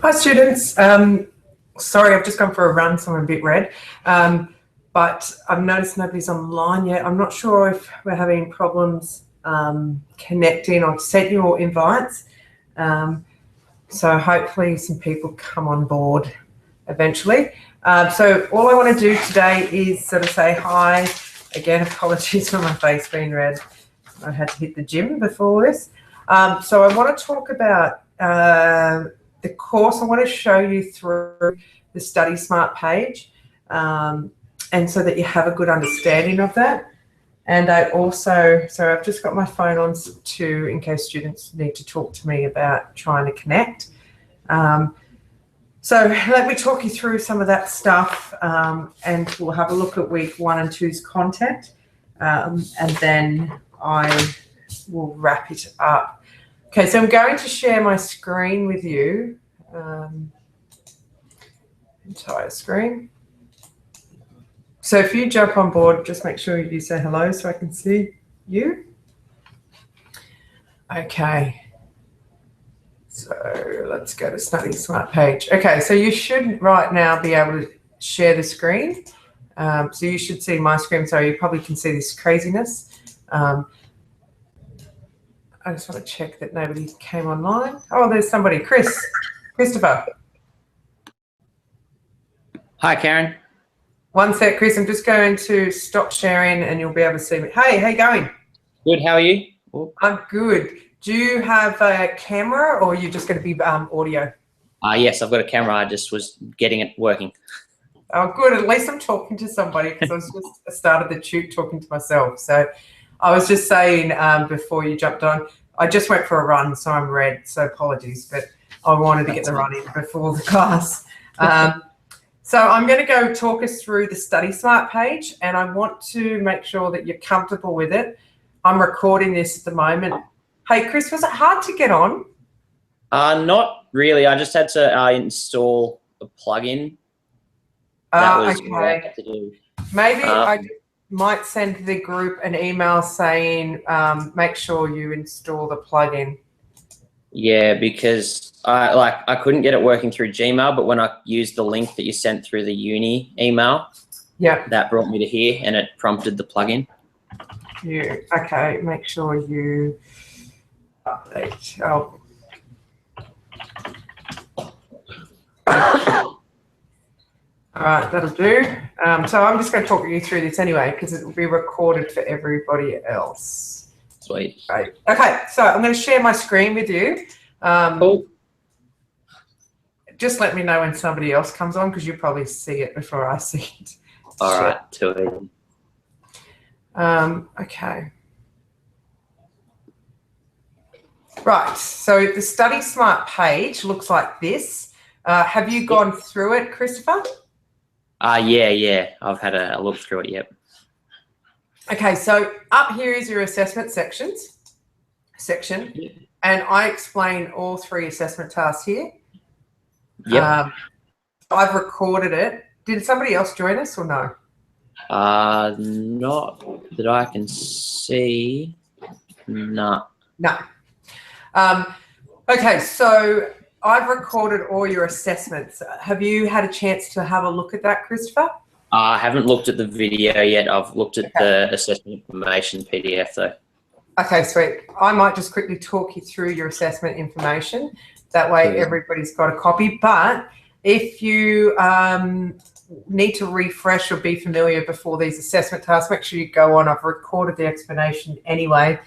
Hi students, sorry I've just gone for a run so I'm a bit red, but I've noticed nobody's online yet. I'm not sure if we're having problems connecting. I've sent you all invites, so hopefully some people come on board eventually. So all I want to do today is sort of say hi. Again, apologies for my face being red. I had to hit the gym before this. So I want to talk about the course. I want to show you through the Study Smart page, and so that you have a good understanding of that. And I also, so I've just got my phone on too, in case students need to talk to me about trying to connect. So let me talk you through some of that stuff, and we'll have a look at week 1 and 2's content, and then I will wrap it up. Okay, so I'm going to share my screen with you, entire screen. So if you jump on board, just make sure you say hello so I can see you. Okay, so let's go to Study Smart page. Okay, so you should right now be able to share the screen. So you should see my screen, so you probably can see this craziness. I just want to check that nobody came online. Oh, there's somebody. Christopher. Hi, Karen. One sec, Chris. I'm just going to stop sharing and you'll be able to see me. Hey, how you going? Good. How are you? I'm good. Do you have a camera or are you just going to be audio? Yes, I've got a camera. I just was getting it working. Oh, good. At least I'm talking to somebody, because I was just started the tube talking to myself. So I was just saying before you jumped on, I just went for a run, so I'm red. So apologies, but I wanted to get the run in before the class. So I'm going to go talk us through the Study Smart page, and I want to make sure that you're comfortable with it. I'm recording this at the moment. Hey, Chris, was it hard to get on? Not really. I just had to install a plugin. That was okay. what I had to do. Maybe I might send the group an email saying make sure you install the plugin. Yeah, because I couldn't get it working through Gmail, but when I used the link that you sent through the uni email, yeah, that brought me to here and it prompted the plugin. Okay, make sure you update. Oh. All right, that'll do. So I'm just going to talk you through this anyway, because it will be recorded for everybody else. Sweet. Right. Okay, so I'm going to share my screen with you. Cool. Just let me know when somebody else comes on, because you probably see it before I see it. All right, too easy. Okay. Right, so the Study Smart page looks like this. Have you gone through it, Christopher? Yeah. I've had a look through it, yep. Okay, so up here is your assessment section, and I explain all 3 assessment tasks here. Yep. I've recorded it. Did somebody else join us or no? Not that I can see. No. No. Okay, so I've recorded all your assessments. Have you had a chance to have a look at that, Christopher? I haven't looked at the video yet. I've looked at the assessment information PDF though. Okay, sweet. I might just quickly talk you through your assessment information. That way everybody's got a copy. But if you need to refresh or be familiar before these assessment tasks, make sure you go on. I've recorded the explanation anyway.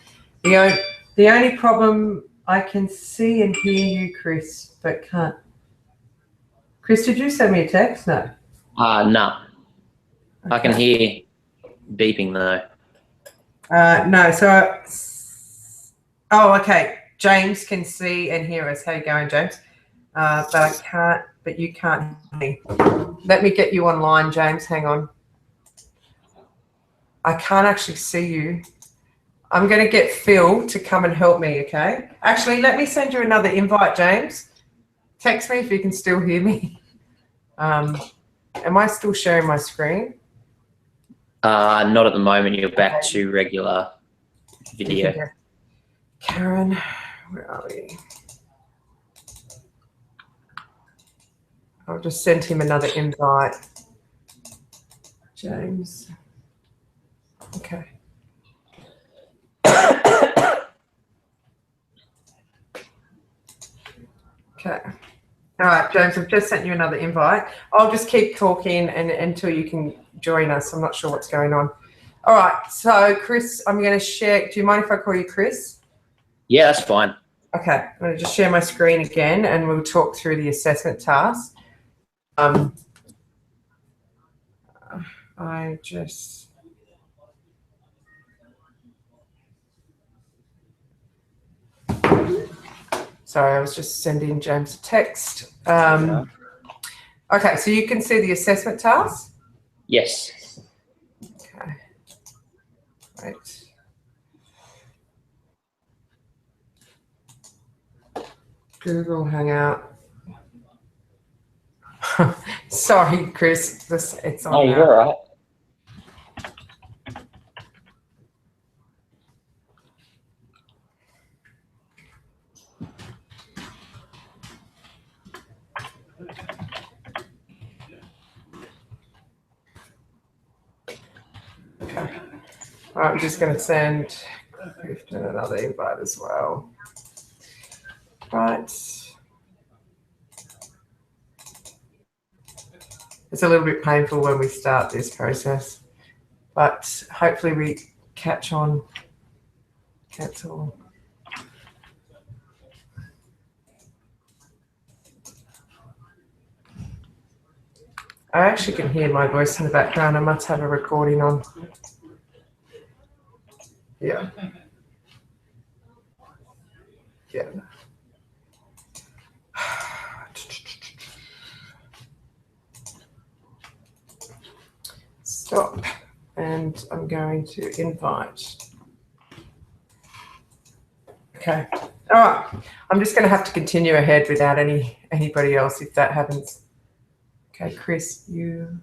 The only problem, I can see and hear you, Chris, but can't. Chris, did you send me a text? No. No. Okay. I can hear beeping though. No, so, oh, okay. James can see and hear us. How you going, James? But I can't, but you can't hear me. Let me get you online, James. Hang on. I can't actually see you. I'm going to get Phil to come and help me, okay? Actually, let me send you another invite, James. Text me if you can still hear me. Am I still sharing my screen? Not at the moment. You're back to regular video. Yeah. Karen, where are we? I'll just send him another invite. James. Okay. Okay. All right, James, I've just sent you another invite. I'll just keep talking until you can join us. I'm not sure what's going on. All right, so Chris, I'm going to share. Do you mind if I call you Chris? Yeah, that's fine. Okay, I'm going to just share my screen again and we'll talk through the assessment task. I just... Sorry, I was just sending James a text. Okay, so you can see the assessment task? Yes. Okay. Right. Google Hangout. Sorry, Chris. It's on. Oh, you're all right. Okay. All right, I'm just going to send Clifton another invite as well. Right. It's a little bit painful when we start this process, but hopefully we catch on. Cancel. I actually can hear my voice in the background. I must have a recording on. Yeah. Yeah. Stop. And I'm going to invite. Okay. All right. I'm just going to have to continue ahead without anybody else if that happens. Okay, Chris, you.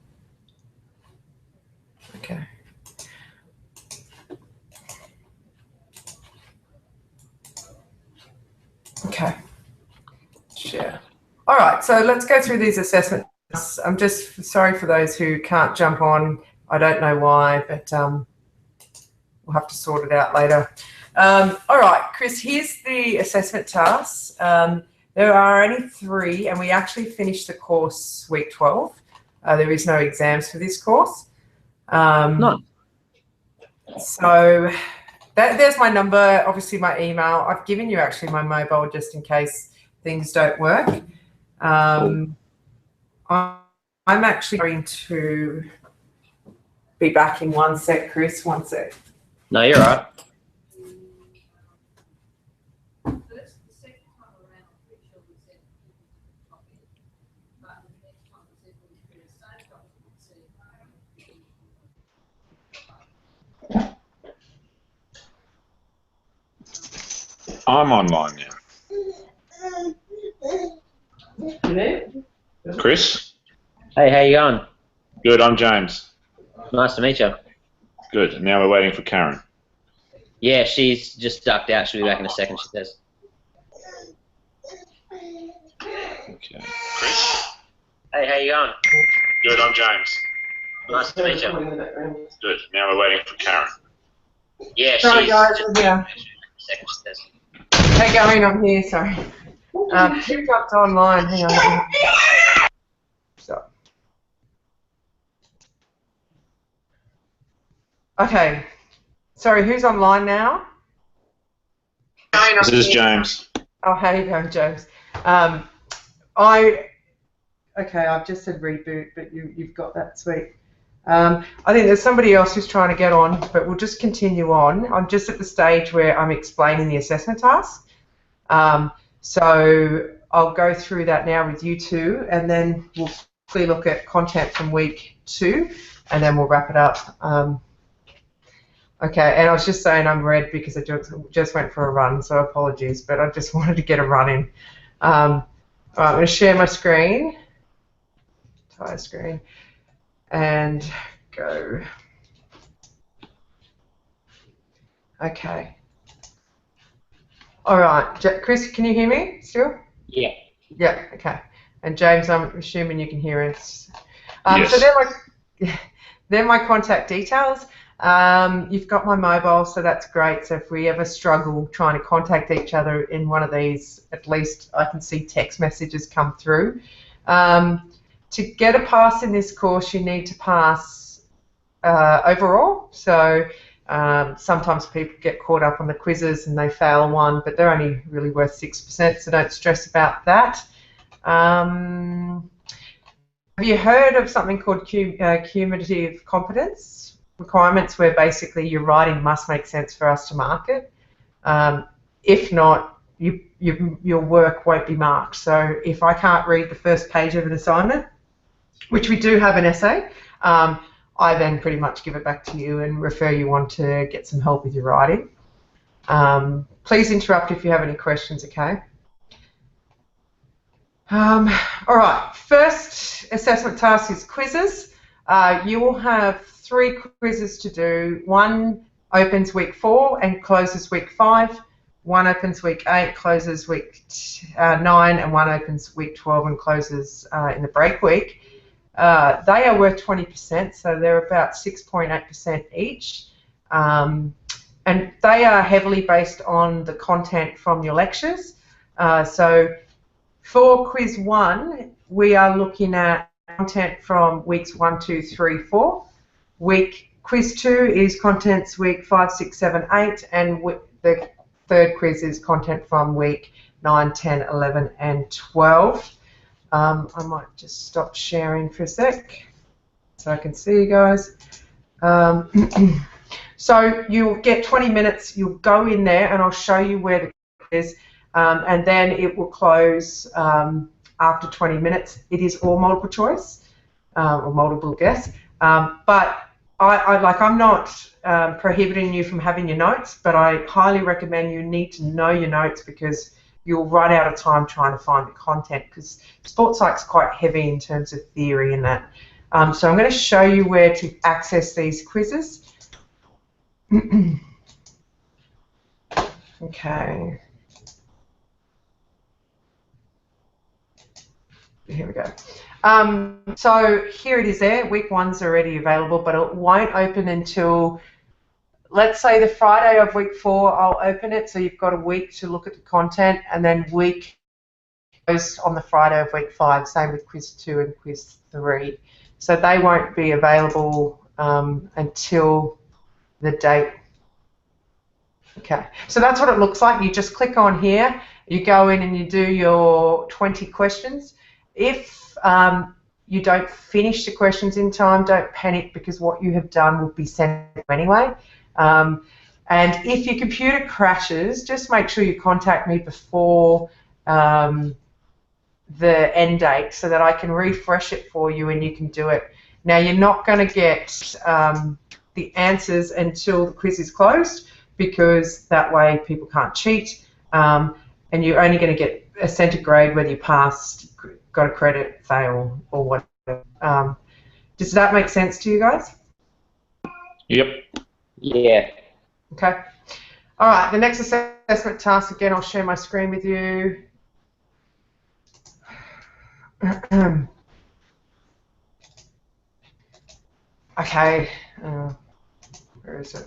Okay. Okay. Share. All right. So let's go through these assessments. I'm just sorry for those who can't jump on. I don't know why, but we'll have to sort it out later. All right, Chris, here's the assessment tasks. There are only 3, and we actually finished the course week 12. There is no exams for this course. No. So there's my number, obviously my email. I've given you actually my mobile just in case things don't work. I'm actually going to be back in 1 sec, Chris, 1 sec. No, you're all right. I'm online now. Chris? Hey, how you going? Good, I'm James. Nice to meet you. Good, now we're waiting for Karen. Yeah, she's just ducked out. She'll be back in a second, she says. Okay. Chris? Hey, how you going? Good, I'm James. Nice to meet you. Good, now we're waiting for Karen. Yeah, Sorry, she's guys, just yeah. second, she says. Hey, going, I'm here, sorry. Who jumped online? Hang on. Stop. Okay. Sorry, who's online now? This is James. Oh, how you going, James? Okay, I've just said reboot, but you've got that, sweet. I think there's somebody else who's trying to get on, but we'll just continue on. I'm just at the stage where I'm explaining the assessment task. So I'll go through that now with you two, and then we'll quickly look at content from week 2, and then we'll wrap it up. Okay, and I was just saying I'm red because I just went for a run, so apologies, but I just wanted to get a run in. All right, I'm going to share my screen, entire screen, and go. Okay. All right, Chris, can you hear me still? Yeah. Yeah. Okay. And James, I'm assuming you can hear us. Yes. So they're my contact details. You've got my mobile, so that's great. So if we ever struggle trying to contact each other in one of these, at least I can see text messages come through. To get a pass in this course, you need to pass overall. So sometimes people get caught up on the quizzes and they fail one, but they're only really worth 6%, so don't stress about that. Have you heard of something called cumulative competence requirements, where basically your writing must make sense for us to mark it? If not, your work won't be marked. So if I can't read the first page of an assignment, which we do have an essay, I then pretty much give it back to you and refer you on to get some help with your writing. Please interrupt if you have any questions, okay? All right, first assessment task is quizzes. You will have 3 quizzes to do. One opens week 4 and closes week 5. One opens week 8, closes week 9, and one opens week 12 and closes in the break week. They are worth 20%, so they're about 6.8% each. And they are heavily based on the content from your lectures. So for quiz 1, we are looking at content from weeks 1, 2, 3, 4. Quiz 2 is contents week 5, 6, 7, 8, and the third quiz is content from week 9, 10, 11, and 12. I might just stop sharing for a sec so I can see you guys. So you'll get 20 minutes, you'll go in there and I'll show you where the quiz is, and then it will close after 20 minutes. It is all multiple choice or multiple guess, but I'm not prohibiting you from having your notes, but I highly recommend you need to know your notes, because you'll run out of time trying to find the content, because sports psych's quite heavy in terms of theory and that. So I'm going to show you where to access these quizzes. Okay. Here we go. So here it is there. Week 1's already available, but it won't open until, let's say, the Friday of week 4, I'll open it, so you've got a week to look at the content, and then week goes on the Friday of week 5, same with quiz 2 and quiz 3. So they won't be available until the date. Okay, so that's what it looks like. You just click on here, you go in and you do your 20 questions. If you don't finish the questions in time, don't panic, because what you have done will be sent anyway. And if your computer crashes, just make sure you contact me before the end date so that I can refresh it for you and you can do it. Now, you're not going to get the answers until the quiz is closed, because that way people can't cheat, and you're only going to get a centre grade whether you passed, got a credit, fail, or whatever. Does that make sense to you guys? Yep. Yeah. Okay. All right, the next assessment task, again, I'll share my screen with you. Okay, where is it?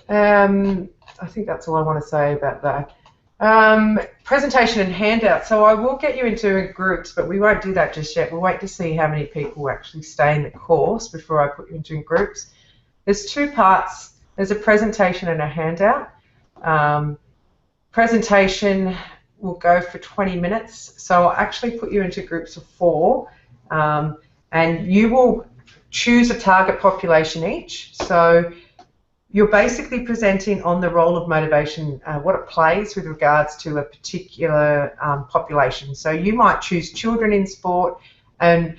I think that's all I want to say about that. Presentation and handout. So I will get you into groups, but we won't do that just yet. We'll wait to see how many people actually stay in the course before I put you into groups. There's 2 parts. There's a presentation and a handout. Presentation will go for 20 minutes, so I'll actually put you into groups of 4, and you will choose a target population each. So you're basically presenting on the role of motivation, what it plays with regards to a particular population. So you might choose children in sport and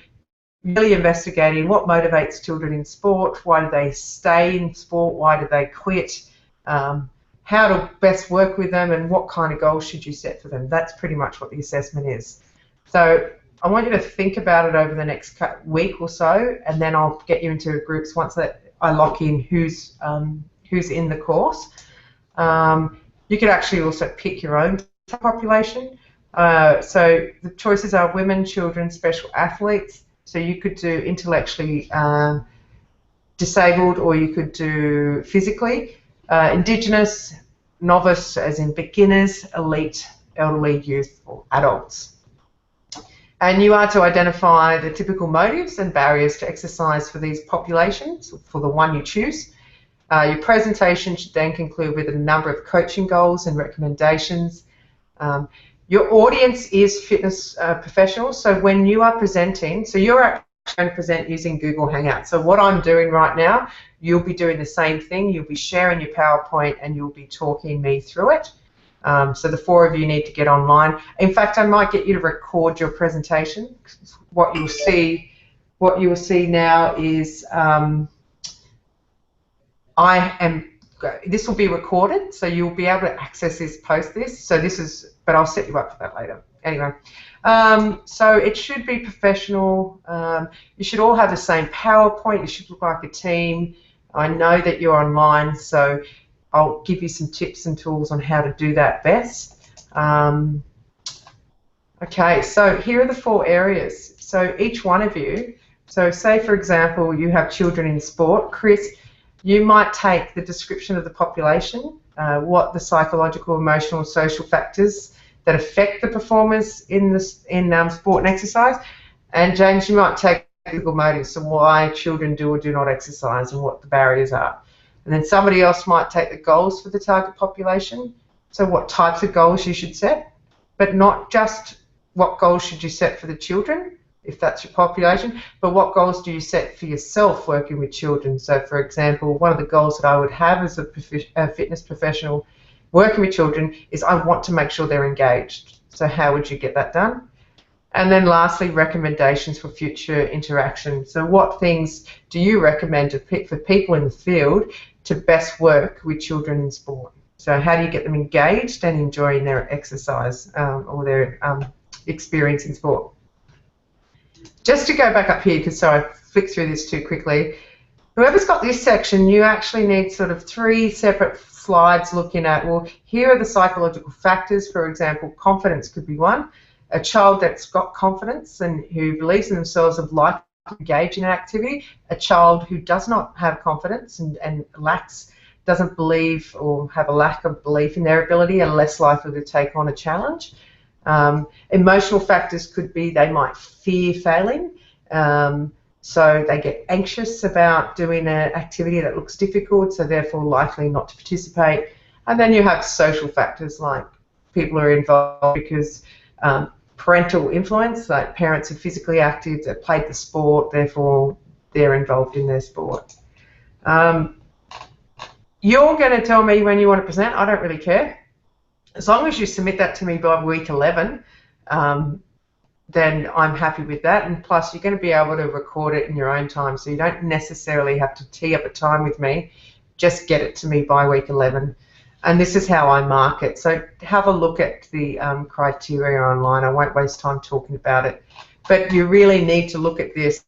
really investigating what motivates children in sport, why do they stay in sport, why do they quit, how to best work with them, and what kind of goals should you set for them. That's pretty much what the assessment is. So I want you to think about it over the next week or so, and then I'll get you into groups once that I lock in who's in the course. You could actually also pick your own population. So the choices are women, children, special athletes. So you could do intellectually disabled, or you could do physically, Indigenous, novice as in beginners, elite, elderly, youth, or adults. And you are to identify the typical motives and barriers to exercise for these populations, for the one you choose. Your presentation should then conclude with a number of coaching goals and recommendations. Your audience is fitness professionals, so when you are presenting, so you're actually going to present using Google Hangouts. So what I'm doing right now, you'll be doing the same thing. You'll be sharing your PowerPoint and you'll be talking me through it. So the four of you need to get online. In fact, I might get you to record your presentation. What you will see now is this will be recorded, so you'll be able to access this, post this. So this is, but I'll set you up for that later. Anyway, so it should be professional. You should all have the same PowerPoint. You should look like a team. I know that you're online, so I'll give you some tips and tools on how to do that best. Okay, so here are the 4 areas. So each one of you, so say for example you have children in sport, Chris, you might take the description of the population, what the psychological, emotional, social factors that affect the performers in sport and exercise, and James, you might take physical motives, so why children do or do not exercise and what the barriers are. And then somebody else might take the goals for the target population, so what types of goals you should set, but not just what goals should you set for the children, if that's your population, but what goals do you set for yourself working with children. So for example, one of the goals that I would have as a fitness professional working with children is I want to make sure they're engaged. So how would you get that done? And then lastly, recommendations for future interaction. So what things do you recommend for people in the field to best work with children in sport? So how do you get them engaged and enjoying their exercise or their experience in sport? Just to go back up here, because sorry, I flicked through this too quickly. Whoever's got this section, you actually need sort of 3 separate slides looking at, well, here are the psychological factors. For example, confidence could be one. A child that's got confidence and who believes in themselves and likes to engage in an activity. A child who does not have confidence and doesn't believe or have a lack of belief in their ability are less likely to take on a challenge. Emotional factors could be they might fear failing, so they get anxious about doing an activity that looks difficult, so therefore likely not to participate. And then you have social factors like people are involved because parental influence, like parents are physically active, they've played the sport, therefore they're involved in their sport. You're going to tell me when you want to present, I don't really care. As long as you submit that to me by week 11, then I'm happy with that. And plus, you're going to be able to record it in your own time, so you don't necessarily have to tee up a time with me. Just get it to me by week 11. And this is how I mark it. So have a look at the criteria online. I won't waste time talking about it. But you really need to look at this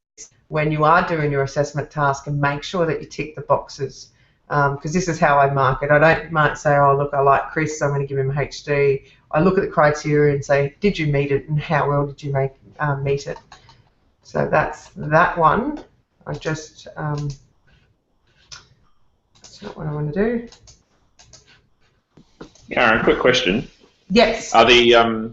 when you are doing your assessment task and make sure that you tick the boxes. Because this is how I mark it. I might say, oh, look, I like Chris, so I'm going to give him a HD. I look at the criteria and say, did you meet it, and how well did you meet it? So that's that one. I just, that's not what I want to do. Karen, quick question. Yes. Are the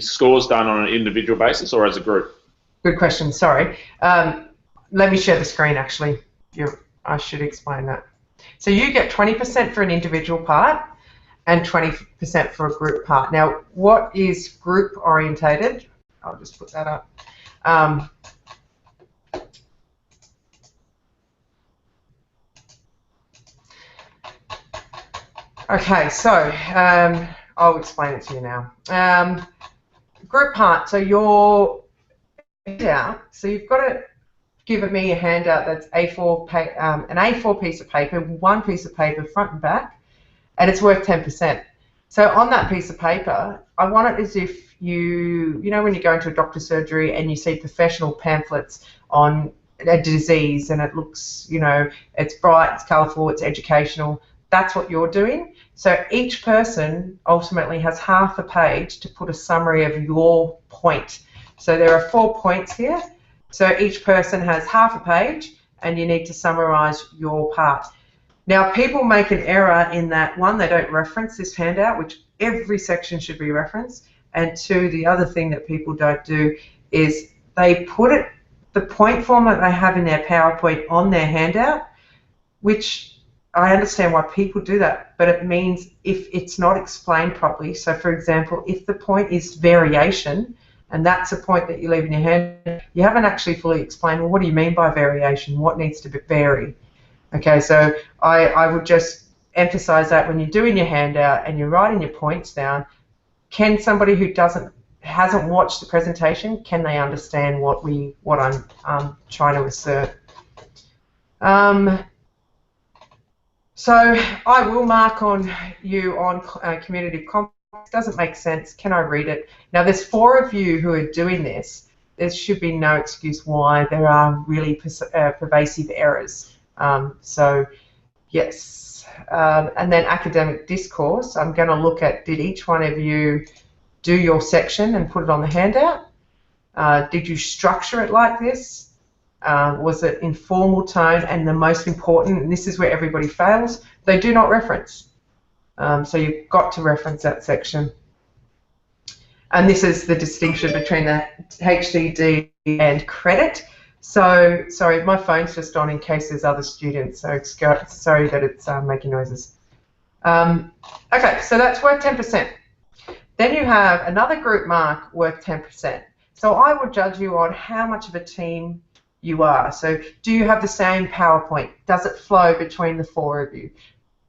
scores done on an individual basis or as a group? Good question, sorry. Let me share the screen, actually. I should explain that. So you get 20% for an individual part and 20% for a group part. Now, what is group orientated? I'll just put that up. Okay, so I'll explain it to you now. Group part, so you're out, so you've got to give me a handout that's an A4 piece of paper, one piece of paper front and back, and it's worth 10%. So on that piece of paper, I want it as if you know when you go into a doctor's surgery and you see professional pamphlets on a disease and it looks, you know, it's bright, it's colourful, it's educational. that's what you're doing. So each person ultimately has half a page to put a summary of your point. So there are 4 points here. So each person has half a page, and you need to summarize your part. Now, people make an error in that, one, they don't reference this handout, which every section should be referenced, and two, the other thing that people don't do is they put it, the point form that they have in their PowerPoint on their handout, which I understand why people do that, but it means if it's not explained properly, so for example, if the point is variation, and that's a point that you leave in your hand, you haven't actually fully explained, well, what do you mean by variation? What needs to be varied? Okay, so I would just emphasize that when you're doing your handout and you're writing your points down, can somebody who hasn't watched the presentation, can they understand what I'm trying to assert? So I will mark on you on community competence. Doesn't make sense. Can I read it? Now there's 4 of you who are doing this. There should be no excuse why. There are really pervasive errors. So yes. And then academic discourse. I'm going to look at, did each one of you do your section and put it on the handout? Did you structure it like this? Was it informal tone? And the most important, and this is where everybody fails, they do not reference. So you've got to reference that section. And this is the distinction between the HDD and credit. So, sorry, my phone's just on in case there's other students, so sorry that it's making noises. Okay, so that's worth 10%. Then you have another group mark worth 10%. So I would judge you on how much of a team you are. So do you have the same PowerPoint? Does it flow between the 4 of you?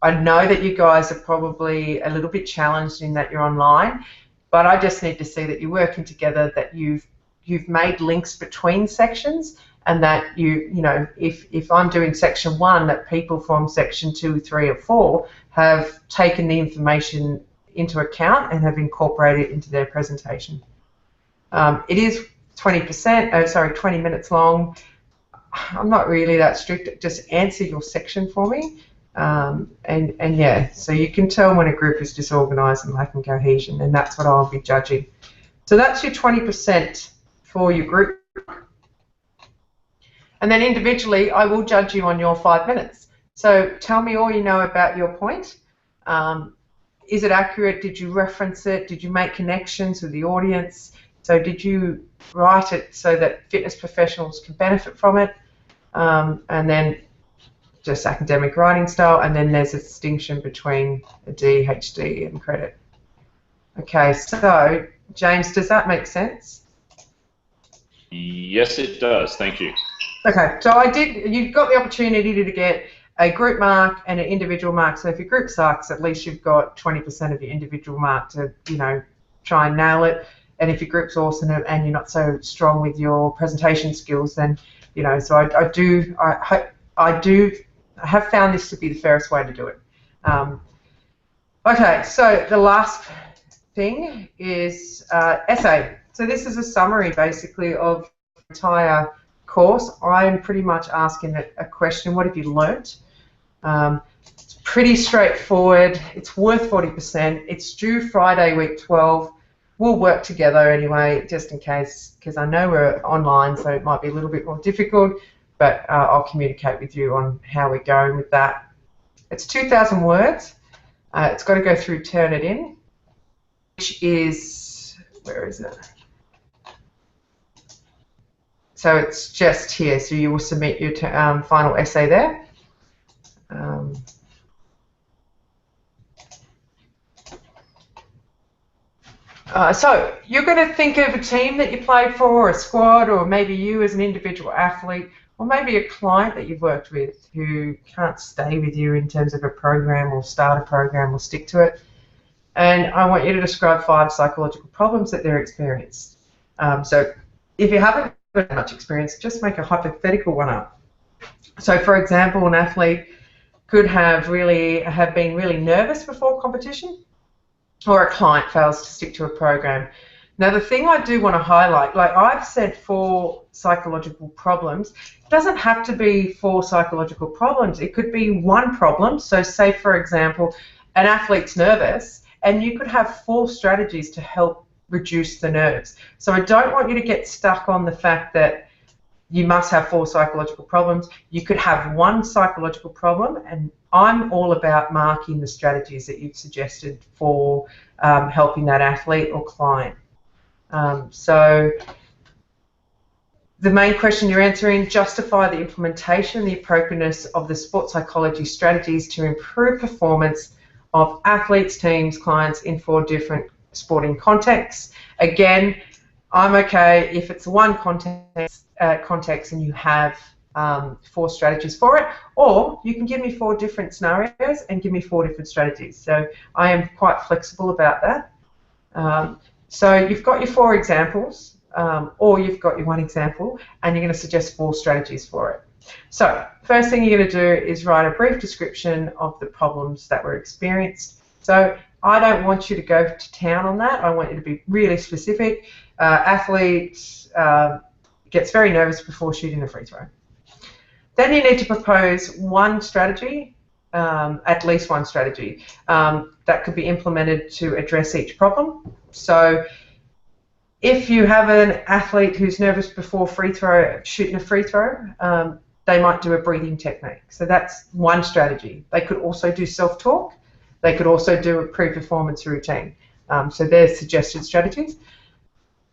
I know that you guys are probably a little bit challenged in that you're online, but I just need to see that you're working together, that you've made links between sections, and that you know, if I'm doing section 1, that people from section 2, 3, or 4 have taken the information into account and have incorporated it into their presentation. It is 20 minutes long. I'm not really that strict. Just answer your section for me. And yeah, so you can tell when a group is disorganized and lacking cohesion, and that's what I'll be judging. So that's your 20% for your group. And then individually, I will judge you on your 5 minutes. So tell me all you know about your point. Is it accurate? Did you reference it? Did you make connections with the audience? So did you write it so that fitness professionals can benefit from it? And then just academic writing style, and then there's a distinction between a D, HD, and credit. Okay, so James, does that make sense? Yes, it does. Thank you. Okay, so you've got the opportunity to get a group mark and an individual mark. So if your group sucks, at least you've got 20% of your individual mark to, you know, try and nail it. And if your group's awesome and you're not so strong with your presentation skills, then, you know, so I have found this to be the fairest way to do it. Okay, so the last thing is essay. So this is a summary basically of the entire course. I'm pretty much asking a question, what have you learnt? It's pretty straightforward. It's worth 40%. It's due Friday, week 12. We'll work together anyway, just in case, because I know we're online, so it might be a little bit more difficult. But I'll communicate with you on how we're going with that. It's 2,000 words. It's got to go through Turnitin, which is, where is it? So it's just here. So you will submit your final essay there. So you're going to think of a team that you played for, or a squad, or maybe you as an individual athlete, or maybe a client that you've worked with who can't stay with you in terms of a program or start a program or stick to it. And I want you to describe 5 psychological problems that they're experienced. So if you haven't got much experience, just make a hypothetical one up. So for example, an athlete could have been really nervous before competition, or a client fails to stick to a program. Now, the thing I do want to highlight, like I've said 4 psychological problems, it doesn't have to be 4 psychological problems. It could be 1 problem. So say, for example, an athlete's nervous, and you could have 4 strategies to help reduce the nerves. So I don't want you to get stuck on the fact that you must have 4 psychological problems. You could have 1 psychological problem, and I'm all about marking the strategies that you've suggested for helping that athlete or client. So the main question you're answering, justify the implementation, the appropriateness of the sports psychology strategies to improve performance of athletes, teams, clients in 4 different sporting contexts. Again, I'm okay if it's one context and you have 4 strategies for it, or you can give me 4 different scenarios and give me 4 different strategies. So I am quite flexible about that. So you've got your 4 examples, or you've got your 1 example, and you're going to suggest 4 strategies for it. So first thing you're going to do is write a brief description of the problems that were experienced. So I don't want you to go to town on that. I want you to be really specific. Athlete gets very nervous before shooting a free throw. Then you need to propose 1 strategy, at least 1 strategy, that could be implemented to address each problem. So if you have an athlete who's nervous before shooting a free throw, they might do a breathing technique. So that's 1 strategy. They could also do self-talk. They could also do a pre-performance routine. So there's suggested strategies.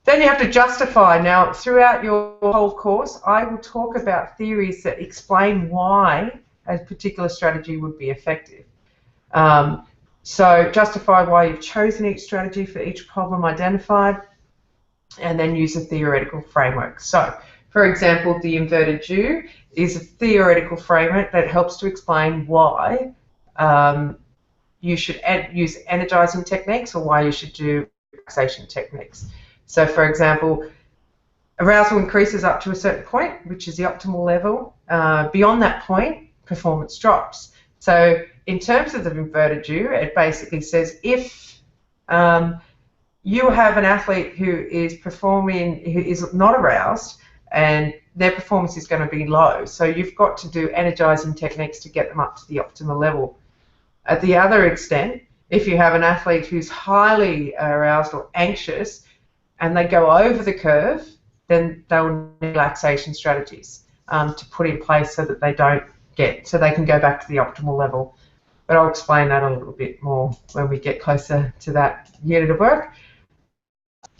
Then you have to justify. Now, throughout your whole course, I will talk about theories that explain why a particular strategy would be effective. So justify why you've chosen each strategy for each problem identified, and then use a theoretical framework. So, for example, the inverted U is a theoretical framework that helps to explain why you should use energizing techniques or why you should do relaxation techniques. So, for example, arousal increases up to a certain point, which is the optimal level. Beyond that point, performance drops. So, in terms of the inverted U, it basically says if you have an athlete who is performing, who is not aroused, and their performance is going to be low. So you've got to do energizing techniques to get them up to the optimal level. At the other extent, if you have an athlete who's highly aroused or anxious and they go over the curve, then they'll need relaxation strategies to put in place so that they don't so they can go back to the optimal level. But I'll explain that a little bit more when we get closer to that unit of work.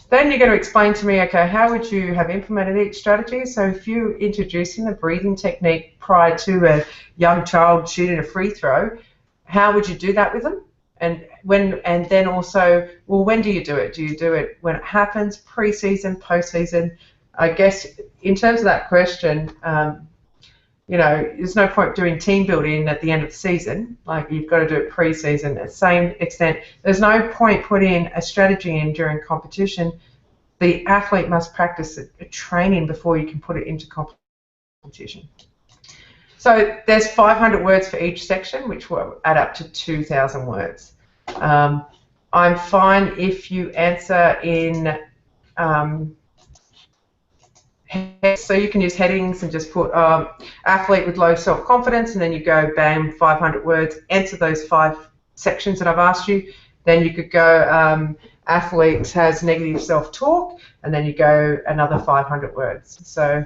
Then you're going to explain to me, okay, how would you have implemented each strategy? So if you're introducing a breathing technique prior to a young child shooting a free throw, how would you do that with them? And then also, well, when do you do it? Do you do it when it happens, pre-season, post-season? I guess in terms of that question, you know, there's no point doing team building at the end of the season. Like, you've got to do it pre-season. At the same extent, there's no point putting a strategy in during competition. The athlete must practice a training before you can put it into competition. So there's 500 words for each section, which will add up to 2,000 words. I'm fine if you answer in so you can use headings and just put athlete with low self-confidence, and then you go bam, 500 words, answer those 5 sections that I've asked you. Then you could go athlete has negative self-talk, and then you go another 500 words. So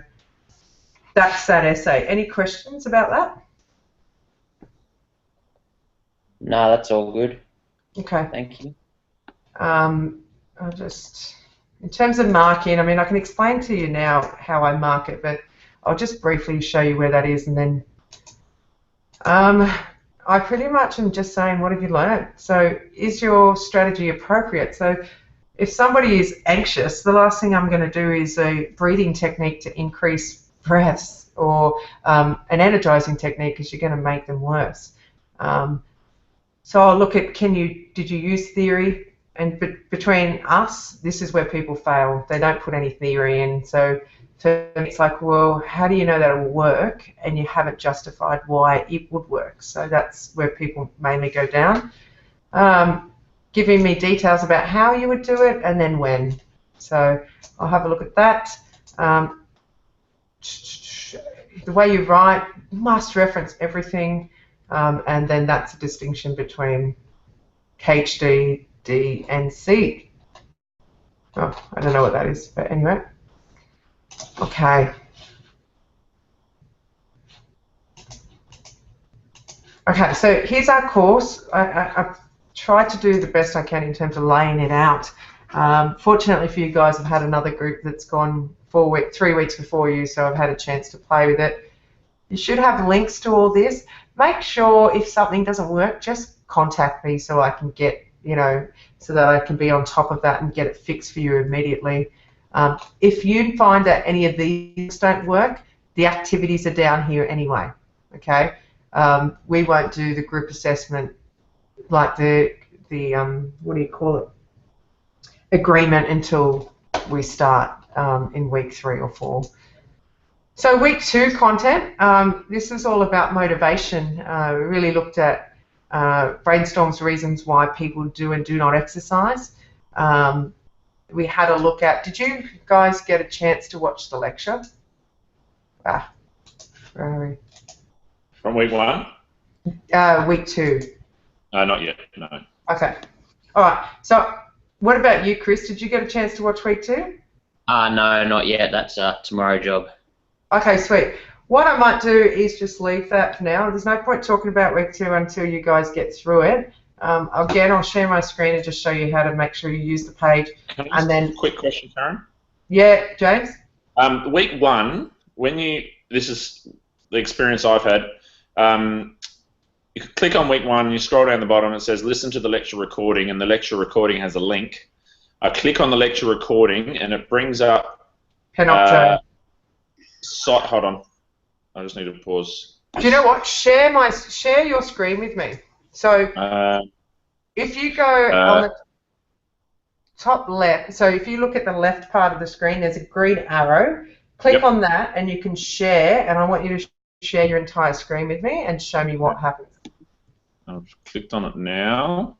that's that essay. Any questions about that? No, that's all good. Okay. Thank you. I'll just, in terms of marking, I mean, I can explain to you now how I mark it, but I'll just briefly show you where that is, and then I pretty much am just saying, what have you learned? So is your strategy appropriate? So if somebody is anxious, the last thing I'm going to do is a breathing technique to increase breaths, or an energizing technique, because you're going to make them worse. So I'll look at, did you use theory? And between us, this is where people fail. They don't put any theory in. So it's like, well, how do you know that it will work? And you haven't justified why it would work. So that's where people mainly go down. Giving me details about how you would do it, and then when. So I'll have a look at that. The way you write, must reference everything, and then that's a distinction between KHD, D, and C. Oh, I don't know what that is, but anyway. Okay. Okay, so here's our course. I've tried to do the best I can in terms of laying it out. Fortunately for you guys, I've had another group that's gone 3 weeks before you, so I've had a chance to play with it. You should have links to all this. Make sure if something doesn't work, just contact me so I can get, so that I can be on top of that and get it fixed for you immediately. If you find that any of these don't work, the activities are down here anyway, okay? We won't do the group assessment, like the what do you call it, agreement, until we start in week 3 or 4. So week 2 content, this is all about motivation. We really looked at brainstorms reasons why people do and do not exercise. We had a look at, did you guys get a chance to watch the lecture? Where are we? From week 1? Week 2. Not yet, no. Okay. All right. So what about you, Chris? Did you get a chance to watch week 2? No, not yet. That's a tomorrow job. Okay, sweet. What I might do is just leave that for now. There's no point talking about week 2 until you guys get through it. Again, I'll share my screen and just show you how to make sure you use the page. Can I ask a quick question, Karen? Yeah, James? Week 1, this is the experience I've had, you click on week 1, you scroll down the bottom, it says listen to the lecture recording, and the lecture recording has a link. I click on the lecture recording and it brings up Penopto. Hold on. I just need to pause. Do you know what? Share your screen with me. So if you go on the top left, so if you look at the left part of the screen, there's a green arrow. Click on that and you can share, and I want you to share your entire screen with me and show me what happens. I've clicked on it now.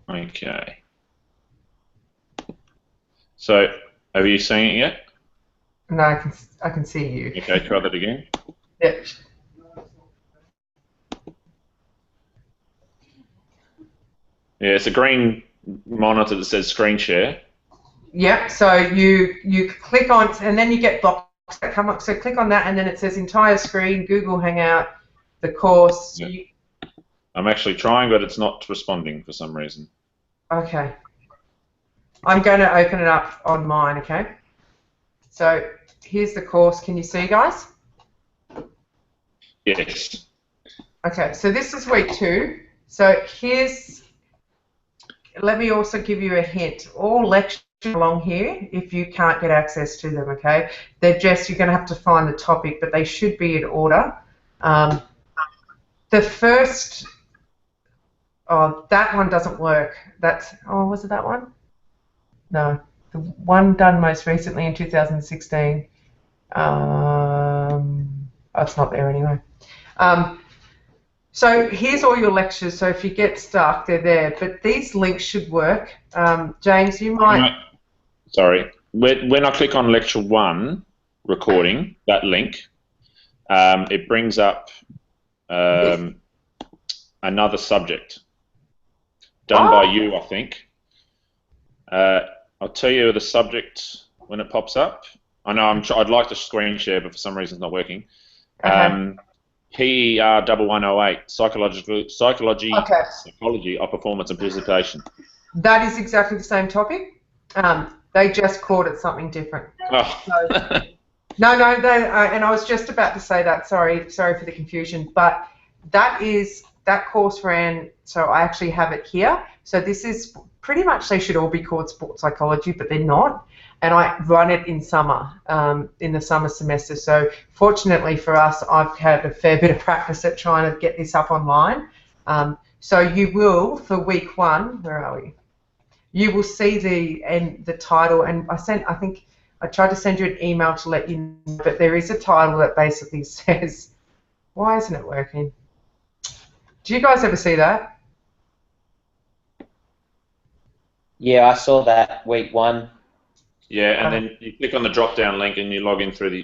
Okay. So, have you seen it yet? No, I can see you. Okay, try that again. Yep. Yeah, it's a green monitor that says screen share. Yep, so you click on, and then you get boxes that come up. So click on that, and then it says entire screen, Google Hangout, the course. Yep. I'm actually trying, but it's not responding for some reason. Okay. I'm going to open it up on mine, okay? So here's the course. Can you see, guys? Yes. Okay, so this is week 2. So let me also give you a hint. All lectures along here, if you can't get access to them, okay? You're going to have to find the topic, but they should be in order. The first, that one doesn't work. Was it that one? No, the one done most recently in 2016. It's not there anyway. So here's all your lectures. So if you get stuck, they're there. But these links should work. James, you might... Sorry. When I click on lecture 1 recording, that link, it brings up another subject done by you, I think. I'll tell you the subject when it pops up. I know I'd like to screen share, but for some reason it's not working. Okay. PER 1108, psychology of performance and participation. That is exactly the same topic. They just called it something different. Oh. So, no, and I was just about to say that. Sorry for the confusion. But that course ran. So I actually have it here. So this is pretty much, they should all be called sports psychology, but they're not. And I run it in summer, in the summer semester. So fortunately for us, I've had a fair bit of practice at trying to get this up online. So you will, for week 1, where are we? You will see the title, and I think I tried to send you an email to let you know, but there is a title that basically says, why isn't it working? Do you guys ever see that? Yeah, I saw that week 1. Yeah, and then you click on the drop-down link and you log in through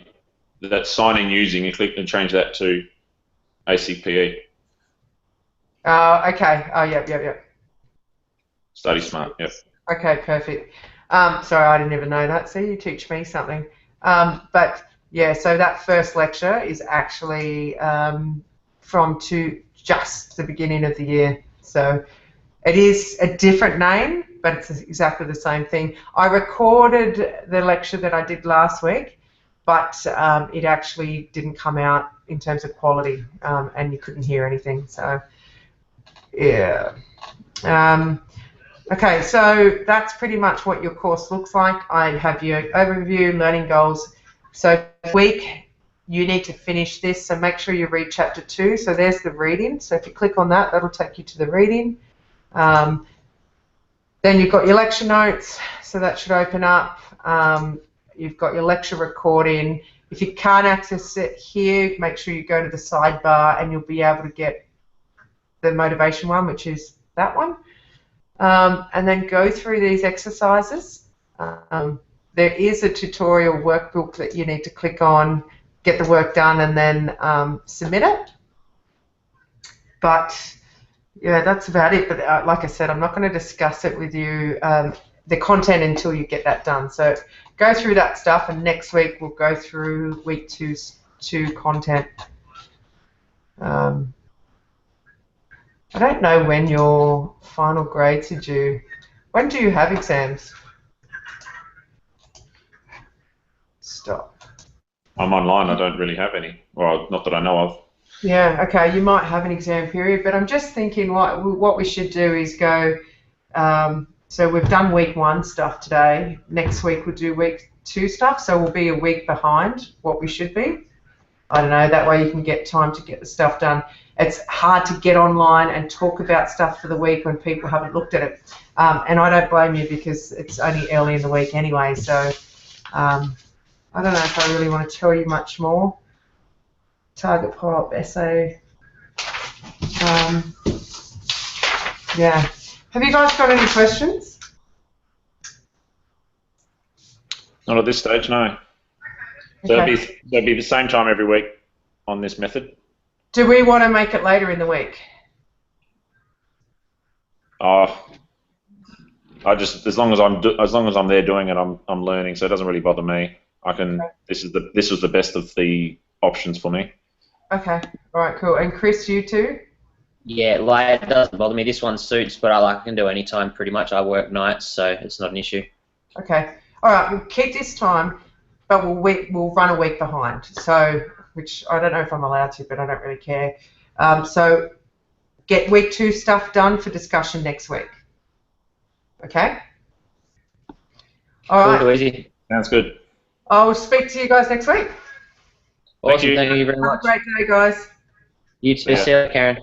that sign in using. You click and change that to ACPE. Okay. Oh, yep. Study Smart. Yep. Okay, perfect. Sorry, I didn't even know that. See, you teach me something. But yeah, so that first lecture is actually from just the beginning of the year. So it is a different name, but it's exactly the same thing. I recorded the lecture that I did last week, but it actually didn't come out in terms of quality, and you couldn't hear anything. So yeah. Okay, so that's pretty much what your course looks like. I have your overview, learning goals. So this week you need to finish this, so make sure you read chapter 2. So there's the reading. So if you click on that, that'll take you to the reading. Then you've got your lecture notes, so that should open up. You've got your lecture recording. If you can't access it here, make sure you go to the sidebar and you'll be able to get the motivation one, which is that one. And then go through these exercises. There is a tutorial workbook that you need to click on, get the work done, and then submit it. But yeah, that's about it. But like I said, I'm not going to discuss it with you, the content, until you get that done. So go through that stuff, and next week we'll go through week 2's content. I don't know when your final grades are due. When do you have exams? Stop. I'm online. I don't really have any. Well, not that I know of. Yeah, okay, you might have an exam period, but I'm just thinking what we should do is go, so we've done week 1 stuff today. Next week we'll do week 2 stuff, so we'll be a week behind what we should be. I don't know, that way you can get time to get the stuff done. It's hard to get online and talk about stuff for the week when people haven't looked at it. And I don't blame you, because it's only early in the week anyway, so I don't know if I really want to tell you much more. Target pop, essay. Yeah. Have you guys got any questions? Not at this stage, no. So Okay. it'll be the same time every week on this method. Do we want to make it later in the week? I just, as long as I'm there doing it, I'm learning, so it doesn't really bother me. I can. Okay. This was the best of the options for me. Okay. All right. Cool. And Chris, you too? Yeah, like it doesn't bother me. This one suits, but I can do any time pretty much. I work nights, so it's not an issue. Okay. All right. We'll keep this time, but we'll run a week behind. So, which I don't know if I'm allowed to, but I don't really care. So, get week 2 stuff done for discussion next week. Okay. All right. Cool, easy. Sounds good. I'll speak to you guys next week. Awesome. you. Thank you very Have a much. great day, guys. You too. Yeah. See you, Karen.